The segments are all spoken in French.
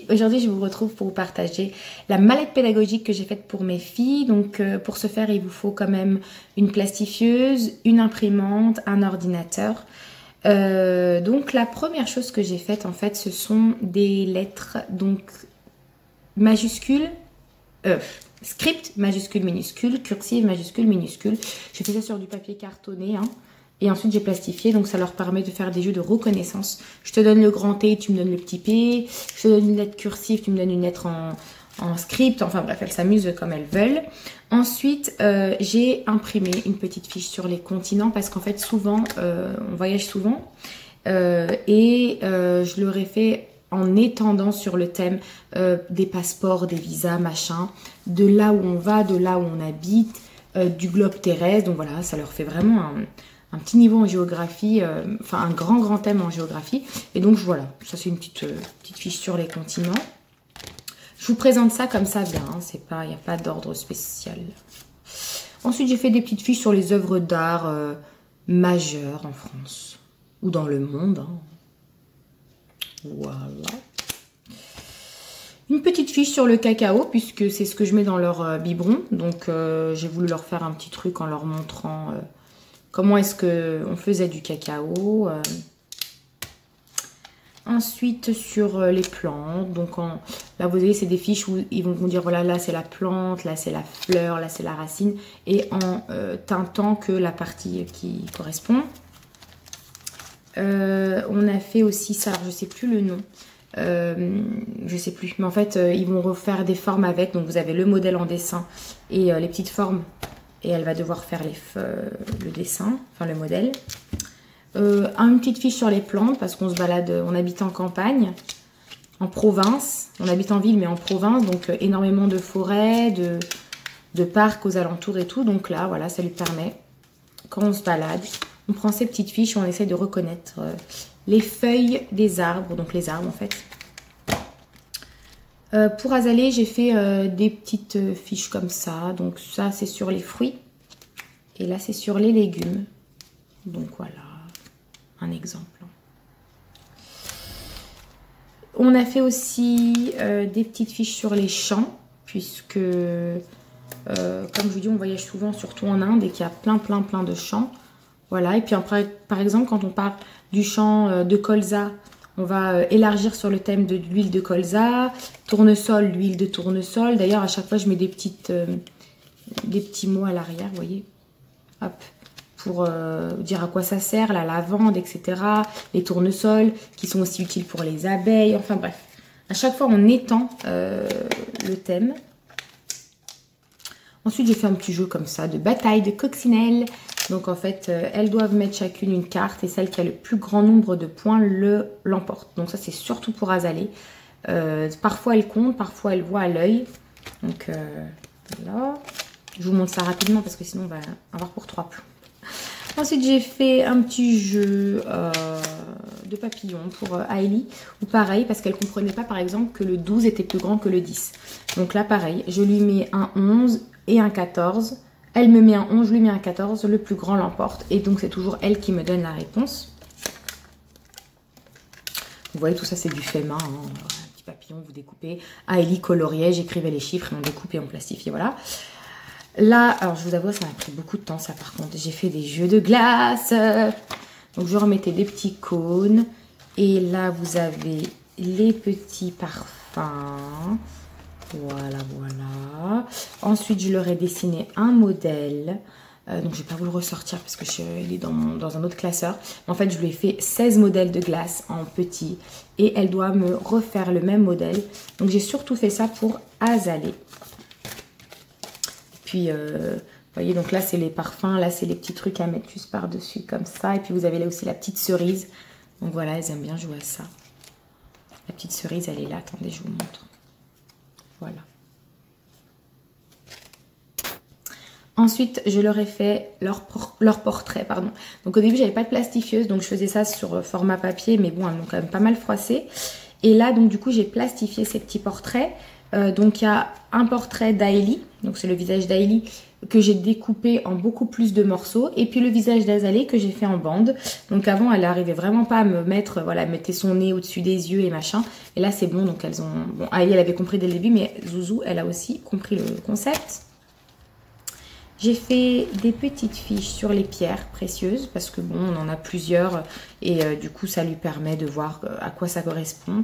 Aujourd'hui, je vous retrouve pour vous partager la mallette pédagogique que j'ai faite pour mes filles. Donc, pour ce faire, il vous faut quand même une plastifieuse, une imprimante, un ordinateur. Donc, la première chose que j'ai faite, en fait, ce sont des lettres donc majuscules, script majuscule minuscule, cursive majuscule minuscule. J'ai fait ça sur du papier cartonné, hein. Et ensuite, j'ai plastifié, donc ça leur permet de faire des jeux de reconnaissance. Je te donne le grand T, tu me donnes le petit P. Je te donne une lettre cursive, tu me donnes une lettre en script. Enfin bref, elles s'amusent comme elles veulent. Ensuite, j'ai imprimé une petite fiche sur les continents parce qu'en fait, souvent, on voyage souvent. Je leur ai fait en étendant sur le thème des passeports, des visas, machin, de là où on va, de là où on habite, du globe terrestre. Donc voilà, ça leur fait vraiment un petit niveau en géographie, enfin un grand thème en géographie. Et donc voilà, ça c'est une petite fiche sur les continents. Je vous présente ça comme ça vient, hein, il n'y a pas d'ordre spécial. Ensuite, j'ai fait des petites fiches sur les œuvres d'art majeures en France ou dans le monde. Hein. Voilà. Une petite fiche sur le cacao, puisque c'est ce que je mets dans leur biberon. Donc, j'ai voulu leur faire un petit truc en leur montrant comment est-ce qu'on faisait du cacao. Ensuite, sur les plantes. Donc, là, vous voyez, c'est des fiches où ils vont vous dire, voilà, là, c'est la plante, là, c'est la fleur, là, c'est la racine. Et en teintant que la partie qui correspond. On a fait aussi ça, alors je sais plus le nom. Je sais plus, mais en fait, ils vont refaire des formes avec. Donc, vous avez le modèle en dessin et les petites formes. Et elle va devoir faire le dessin, enfin le modèle. Une petite fiche sur les plantes parce qu'on se balade, on habite en campagne, en province. On habite en ville mais en province, donc énormément de forêts, de parcs aux alentours et tout. Donc là, voilà, ça lui permet, quand on se balade, on prend ces petites fiches et on essaie de reconnaître les feuilles des arbres, donc les arbres en fait. Pour Azalée, j'ai fait des petites fiches comme ça. Donc ça, c'est sur les fruits. Et là, c'est sur les légumes. Donc voilà, un exemple. On a fait aussi des petites fiches sur les champs. Puisque, comme je vous dis, on voyage souvent, surtout en Inde, et qu'il y a plein de champs. Voilà, et puis après, par exemple, quand on parle du champ de colza, on va élargir sur le thème de l'huile de colza, tournesol, l'huile de tournesol. D'ailleurs, à chaque fois, je mets des petits mots à l'arrière, vous voyez. Hop, pour dire à quoi ça sert, la lavande, etc. Les tournesols, qui sont aussi utiles pour les abeilles. Enfin bref, à chaque fois, on étend le thème. Ensuite, j'ai fait un petit jeu comme ça, de bataille de coccinelles. Donc en fait, elles doivent mettre chacune une carte et celle qui a le plus grand nombre de points l'emporte. Donc ça, c'est surtout pour Azalée. Parfois, elle compte, parfois, elle voit à l'œil. Donc voilà. Je vous montre ça rapidement parce que sinon, on va avoir pour 3 plombs. Ensuite, j'ai fait un petit jeu de papillons pour Hailey. Ou pareil, parce qu'elle ne comprenait pas, par exemple, que le 12 était plus grand que le 10. Donc là, pareil, je lui mets un 11 et un 14. Elle me met un 11, je lui mets un 14, le plus grand l'emporte. Et donc, c'est toujours elle qui me donne la réponse. Vous voyez, tout ça, c'est du fait main. Hein. Un petit papillon, vous découpez. Hailey coloriait, j'écrivais les chiffres et on découpait, on plastifiait, voilà. Là, alors, je vous avoue, ça m'a pris beaucoup de temps, ça, par contre. J'ai fait des jeux de glace. Donc, je remettais des petits cônes. Et là, vous avez les petits parfums. Voilà. Ensuite, je leur ai dessiné un modèle. Donc, je ne vais pas vous le ressortir parce que il est dans un autre classeur. En fait, je lui ai fait 16 modèles de glace en petit. Et elle doit me refaire le même modèle. Donc, j'ai surtout fait ça pour Azalée. Puis, vous voyez, donc là, c'est les parfums. Là, c'est les petits trucs à mettre juste par-dessus comme ça. Et puis, vous avez là aussi la petite cerise. Donc, voilà, elles aiment bien jouer à ça. La petite cerise, elle est là. Attendez, je vous montre. Voilà. Ensuite, je leur ai fait leur portrait, pardon. Donc au début, j'avais pas de plastifieuse, donc je faisais ça sur format papier, mais bon, elles m'ont quand même pas mal froissé. Et là, donc du coup, j'ai plastifié ces petits portraits. Donc il y a un portrait d'Hailey, donc c'est le visage d'Hailey, que j'ai découpé en beaucoup plus de morceaux. Et puis le visage d'Azalée que j'ai fait en bande. Donc avant, elle arrivait vraiment pas à me mettre, voilà, elle mettait son nez au-dessus des yeux et machin. Et là, c'est bon, donc elles ont... Bon, Ali, elle avait compris dès le début, mais Zouzou, elle a aussi compris le concept. J'ai fait des petites fiches sur les pierres précieuses parce que bon, on en a plusieurs et du coup, ça lui permet de voir à quoi ça correspond.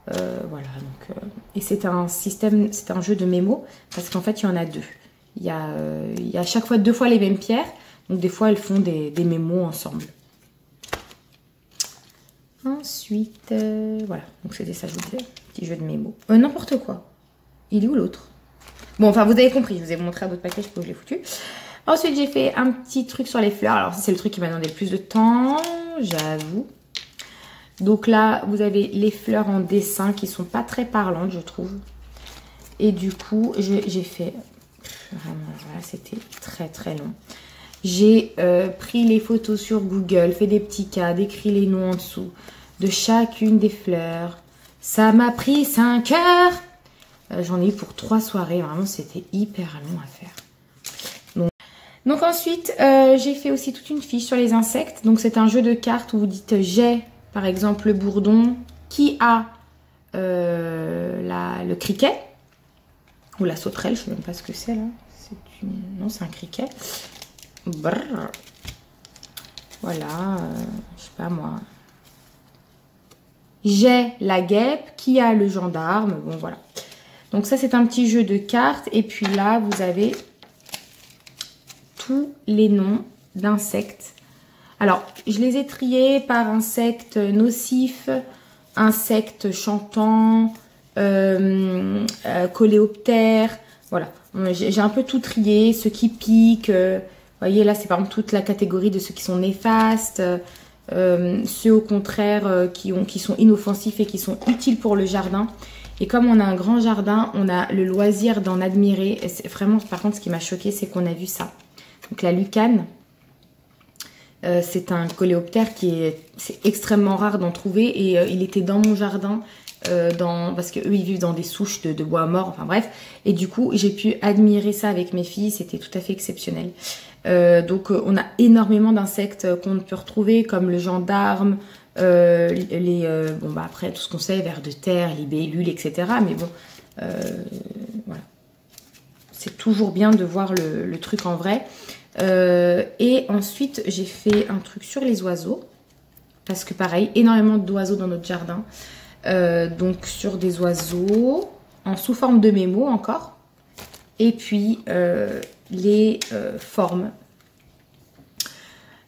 Voilà, donc... et c'est un système, c'est un jeu de mémo parce qu'en fait, il y en a deux. Il y a à chaque fois 2 fois les mêmes pierres. Donc des fois, elles font des mémos ensemble. Ensuite, voilà. Donc c'était ça, je vous disais. Petit jeu de mémo. N'importe quoi. Il est où l'autre? Bon, enfin, vous avez compris. Je vous ai montré un autre paquet, je peux vous l'ai foutu. Ensuite, j'ai fait un petit truc sur les fleurs. Alors, c'est le truc qui m'a demandé le plus de temps, j'avoue. Donc là, vous avez les fleurs en dessin qui sont pas très parlantes, je trouve. Et du coup, j'ai fait... Vraiment, voilà, c'était très très long. J'ai pris les photos sur Google, fait des petits cas, écrit les noms en dessous de chacune des fleurs. Ça m'a pris 5 heures. J'en ai eu pour 3 soirées. Vraiment, c'était hyper long à faire. Donc ensuite, j'ai fait aussi toute une fiche sur les insectes. Donc c'est un jeu de cartes où vous dites j'ai, par exemple, le bourdon. Qui a le criquet ou la sauterelle, je ne sais même pas ce que c'est là. Non, c'est un criquet. Brrr. Voilà, je sais pas moi. J'ai la guêpe, qui a le gendarme. Bon, voilà. Donc ça, c'est un petit jeu de cartes. Et puis là, vous avez tous les noms d'insectes. Alors, je les ai triés par insectes nocifs, insectes chantants, coléoptères. Voilà, j'ai un peu tout trié, ceux qui piquent. Vous voyez, là, c'est par exemple toute la catégorie de ceux qui sont néfastes. Ceux au contraire qui sont inoffensifs et qui sont utiles pour le jardin. Et comme on a un grand jardin, on a le loisir d'en admirer. Et vraiment, par contre, ce qui m'a choqué, c'est qu'on a vu ça. Donc la lucane, c'est un coléoptère c'est extrêmement rare d'en trouver. Et il était dans mon jardin, parce qu'eux, ils vivent dans des souches de bois mort, enfin bref. Et du coup, j'ai pu admirer ça avec mes filles, c'était tout à fait exceptionnel. Donc on a énormément d'insectes qu'on peut retrouver, comme le gendarme, bon bah après tout ce qu'on sait, vers de terre, libellules, etc. Mais bon, voilà. C'est toujours bien de voir le truc en vrai. Et ensuite, j'ai fait un truc sur les oiseaux. Parce que pareil, énormément d'oiseaux dans notre jardin. Donc sur des oiseaux, sous forme de mémo encore. Et puis les formes.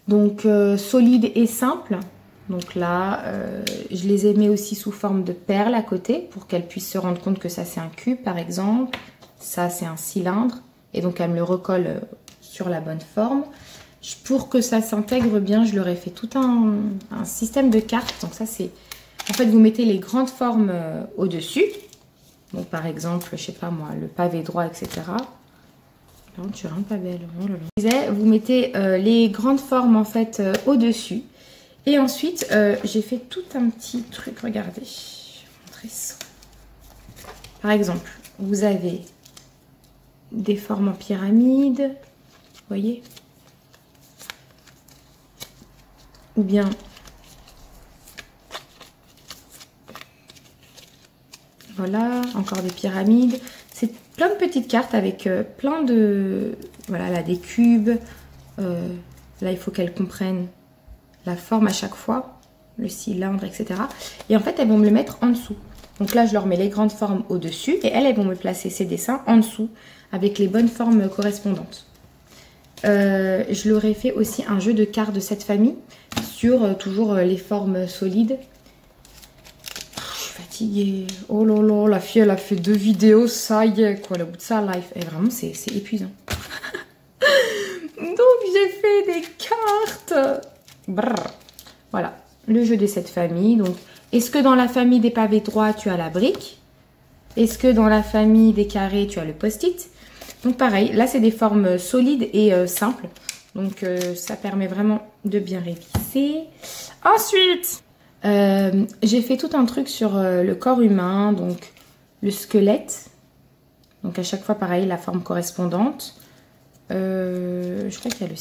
Donc solides et simples. Donc là, je les ai mis aussi sous forme de perles à côté pour qu'elles puissent se rendre compte que ça c'est un cube par exemple. Ça c'est un cylindre. Et donc elle me le recolle sur la bonne forme. Pour que ça s'intègre bien, je leur ai fait tout un système de cartes. Donc ça c'est... En fait, vous mettez les grandes formes au-dessus. Donc par exemple, je sais pas moi, le pavé droit, etc. Non, tu es vraiment pas belle. Oh là là. Vous mettez les grandes formes en fait au-dessus. Et ensuite, j'ai fait tout un petit truc. Regardez, je vais vous montrer ça. Par exemple, vous avez des formes en pyramide. Vous voyez? Ou bien voilà, encore des pyramides. C'est plein de petites cartes avec plein de... Voilà, là, des cubes. Là, il faut qu'elles comprennent la forme à chaque fois. Le cylindre, etc. Et en fait, elles vont me le mettre en dessous. Donc là, je leur mets les grandes formes au-dessus. Et elles vont me placer ces dessins en dessous avec les bonnes formes correspondantes. Je leur ai fait aussi un jeu de cartes de cette famille sur toujours les formes solides. Fatiguée. Oh là là, la fille elle a fait 2 vidéos, ça y est quoi, le bout de sa life. Et vraiment c'est épuisant. Donc j'ai fait des cartes. Brrr. Voilà, le jeu de cette famille. Donc, est-ce que dans la famille des pavés droits tu as la brique? Est-ce que dans la famille des carrés tu as le post-it? Donc pareil, là c'est des formes solides et simples. Donc ça permet vraiment de bien réviser. Ensuite, j'ai fait tout un truc sur le corps humain, donc le squelette. Donc à chaque fois pareil, la forme correspondante. Je crois qu'il y a le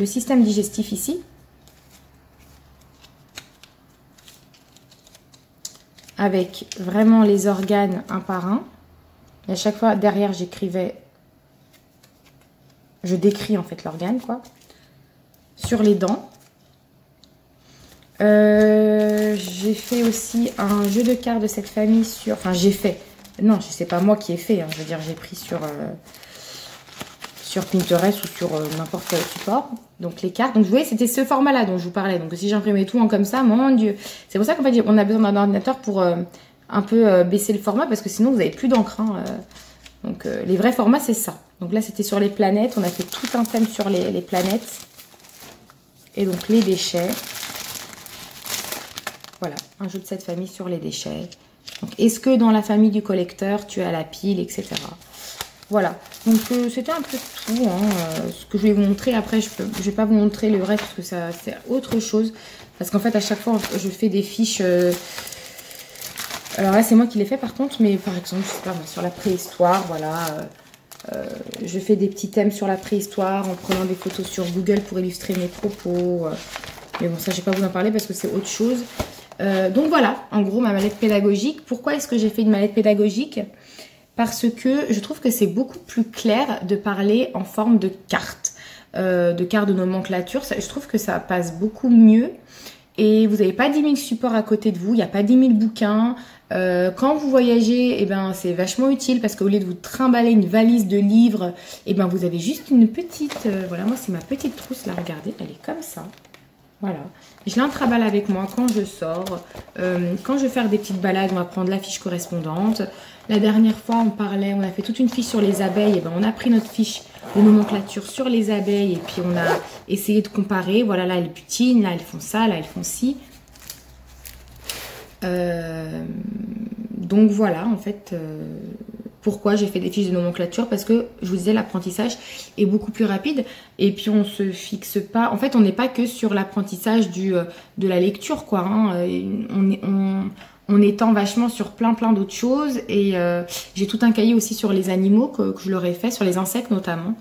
système digestif ici. Avec vraiment les organes un par un. Et à chaque fois, derrière, j'écrivais... Je décris en fait l'organe, quoi. Sur les dents. J'ai fait aussi un jeu de cartes de cette famille sur... Enfin, j'ai fait... Non, c'est pas moi qui ai fait. Hein. Je veux dire, j'ai pris sur Pinterest ou sur n'importe quel support. Donc, les cartes. Donc, vous voyez, c'était ce format-là dont je vous parlais. Donc, si j'imprimais tout en comme ça, mon Dieu. C'est pour ça qu'en fait, on a besoin d'un ordinateur pour un peu baisser le format parce que sinon, vous n'avez plus d'encre. Hein. Donc, les vrais formats, c'est ça. Donc là, c'était sur les planètes. On a fait tout un thème sur les planètes. Et donc, les déchets. Voilà, un jeu de cette famille sur les déchets. Est-ce que dans la famille du collecteur, tu as la pile, etc. Voilà, donc c'était un peu tout, hein, ce que je vais vous montrer. Après, je vais pas vous montrer le reste parce que c'est autre chose. Parce qu'en fait, à chaque fois, je fais des fiches... Alors là, c'est moi qui les fais par contre, mais par exemple, je sais pas, sur la préhistoire, voilà... je fais des petits thèmes sur la préhistoire en prenant des photos sur Google pour illustrer mes propos. Mais bon, ça, je vais pas vous en parler parce que c'est autre chose. Donc voilà, en gros, ma mallette pédagogique. Pourquoi est-ce que j'ai fait une mallette pédagogique? Parce que je trouve que c'est beaucoup plus clair de parler en forme de carte de nomenclature. Je trouve que ça passe beaucoup mieux. Et vous n'avez pas 10 000 supports à côté de vous, il n'y a pas 10 000 bouquins. Quand vous voyagez, eh ben, c'est vachement utile parce qu'au lieu de vous trimballer une valise de livres, eh ben, vous avez juste une petite... voilà, moi c'est ma petite trousse, là, regardez, elle est comme ça. Voilà, je l'intrimballe avec moi quand je sors. Quand je vais faire des petites balades, on va prendre la fiche correspondante. La dernière fois, on a fait toute une fiche sur les abeilles. Et ben, on a pris notre fiche de nomenclature sur les abeilles et puis on a essayé de comparer. Voilà, là elles butinent, là elles font ça, là elles font ci. Donc voilà, en fait, pourquoi j'ai fait des fiches de nomenclature? Parce que, je vous disais, l'apprentissage est beaucoup plus rapide. Et puis, on se fixe pas... En fait, on n'est pas que sur l'apprentissage de la lecture, quoi. Hein. On étend vachement sur plein d'autres choses. Et j'ai tout un cahier aussi sur les animaux que je leur ai fait, sur les insectes notamment.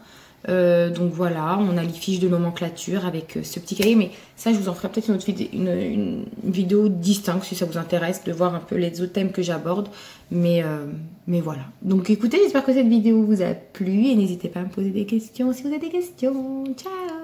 Donc voilà, on a les fiches de nomenclature avec ce petit cahier, mais ça je vous en ferai peut-être une vidéo distincte si ça vous intéresse de voir un peu les autres thèmes que j'aborde, mais voilà. Donc écoutez, j'espère que cette vidéo vous a plu et n'hésitez pas à me poser des questions si vous avez des questions. Ciao!